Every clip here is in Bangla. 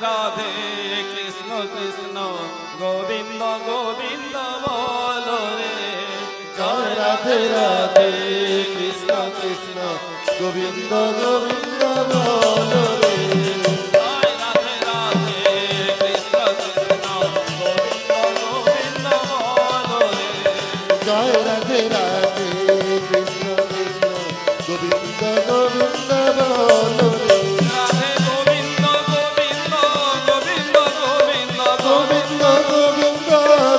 রাধে কৃষ্ণ কৃষ্ণ গোবিন্দ গোবিন্দ বলো রে। জয় রাধে রাধে কৃষ্ণ কৃষ্ণ গোবিন্দ গোবিন্দ বলো রে। জয় রাধে রাধে কৃষ্ণ কৃষ্ণ গোবিন্দ গোবিন্দ বলো রে। জয় রাধে রাধে কৃষ্ণ কৃষ্ণ গোবিন্দ গোবিন্দ বলো রে। রাধে গোবিন্দ গোবিন্দ গোবিন্দ গোবিন্দ গোবিন্দ গোবিন্দ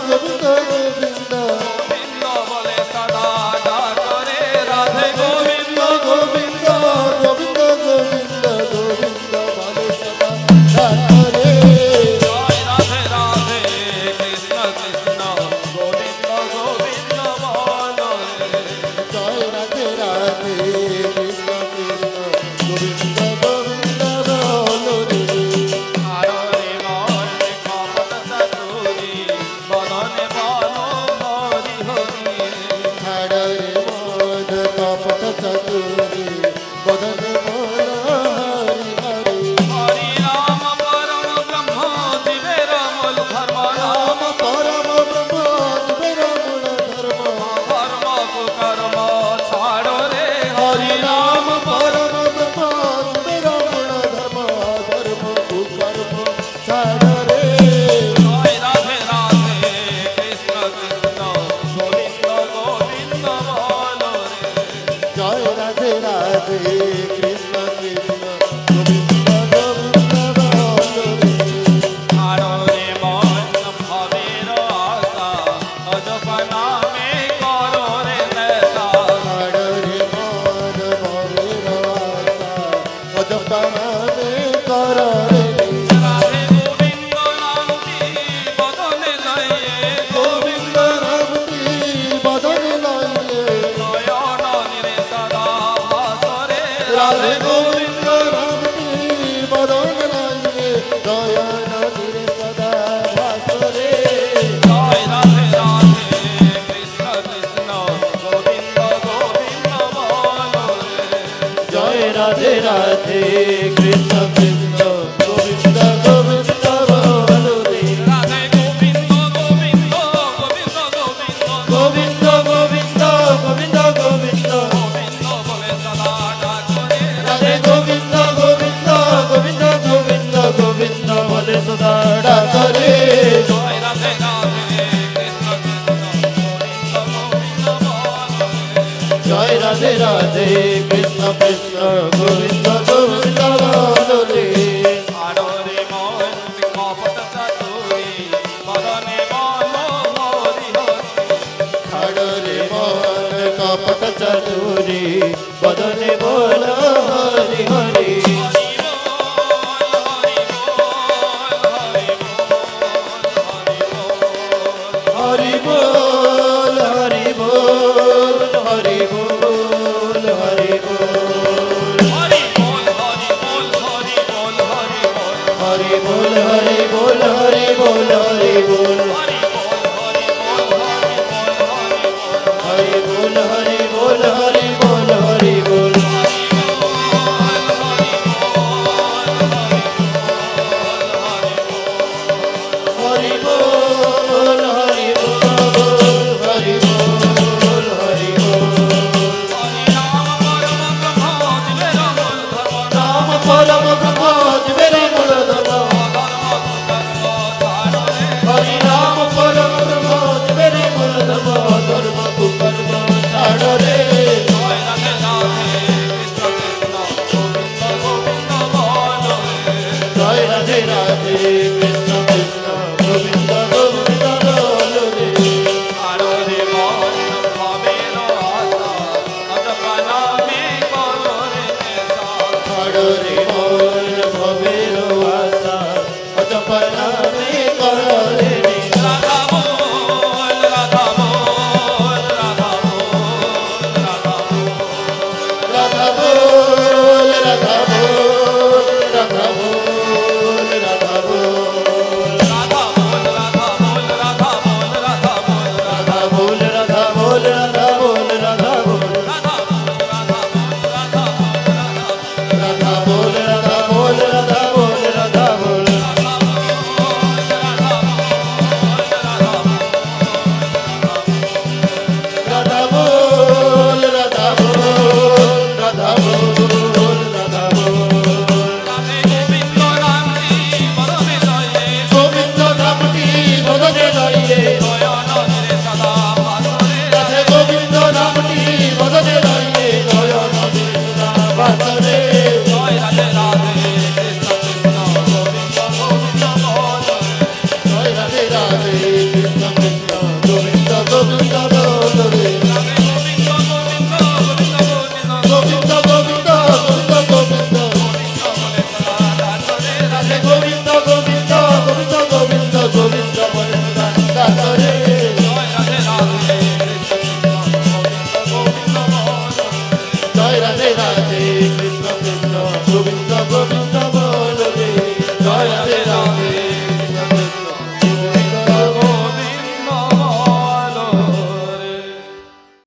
গোবিন্দ গোবিন্দ গোবিন্দ বলে সদা ডাকরে রাধে গোবিন্দ গোবিন্দ গোবিন্দ গোবিন্দ গোবিন্দ বলে সদা ডাকরে। জয় রাধে রাধে কৃষ্ণ কৃষ্ণ গোবিন্দ গোবিন্দ বলো রে। জয় রাধে রাধে কৃষ্ণ কৃষ্ণ গোবিন্দ গোবিন্দ বলো রে। আররে মন কপট চাতুরি বদনে বলো হরি হরি। ছাড়রে মদ কপট চতুরি বদন বল হরি হরি। হরি রাম পরম ব্রহ্ম জীবের মূল ধর্ম রাম পরম ব্রহ্ম জীবের মূল ধর্ম। ধর্ম কুকর্ম ছাড়ো রে হরি রাম পরম ব্রহ্ম জীবের মূল ধর্ম। ধর্ম কুকর্ম ছাড়রে। জয় রাধে রাধে কৃষ্ণ কৃষ্ণ গোবিন্দ গোবিন্দ বলো রে। জয় রাধে রাধে কৃষ্ণ কৃষ্ণ গোবিন্দ গোবিন্দ বলো রে। আররে মন ভবের আশা অজপ নামে করো রে নেশা। ছাড়রে মন ভবের আশা অজপ নামে কর রে। রাধে গোবিন্দ নামটি বদনে লয়ে গোবিন্দ নামটি বদন লইয়ে। নয়ন নিরে সদা ভাসরে রাধে গোবিন্দ নামটি বদন লইয়ে। দয়ান ধীরে সদা ভাসরে। জয় রাধে রাধে কৃষ্ণ কৃষ্ণ গোবিন্দ গোবিন্দ বলো রে। জয় রাধে রাধে কৃষ্ণ কৃষ্ণ গোবিন্দ গোবিন্দ বলো রে। রাধে গোবিন্দ গোবিন্দ গোবিন্দ গোবিন্দ গোবিন্দ গোবিন্দ গোবিন্দ গোবিন্দ গোবিন্দ বলে সদা ডাকরে রাধে গোবিন্দ গোবিন্দ গোবিন্দ গোবিন্দ গোবিন্দ বলে সদা ডাকরে। জয় রাধে রাধে কৃষ্ণ কৃষ্ণ গোবিন্দ গোবিন্দ বলো রে। জয় রাধে রাধে কৃষ্ণ কৃষ্ণ গোবিন্দ গোবিন্দ বলো রে। আররে মন কপট চাতুরি বদনে বলো হরি হরি। ছাড়রে মন কপট চতুরি বদনে বল হরি হরি। হরি বল হরি বল হরি বল হরি বল হরি বল হরি বল হরি বল হরি বল হরি বল হরি বল হরি বল হরি বল হরি বল হরি বল হরি বল হরি বল হরি হরি বল বল হরি বল হরি বল হরি বল হরি বল হরি বল। রাম পরম ব্রহ্ম জীবের মূল ধর্ম। হরি রাম পরম ব্রহ্ম জীবের মূল ধর্ম। ধর্ম কুকর্ম ছাড়রে। জয় রাধে রাধে কৃষ্ণ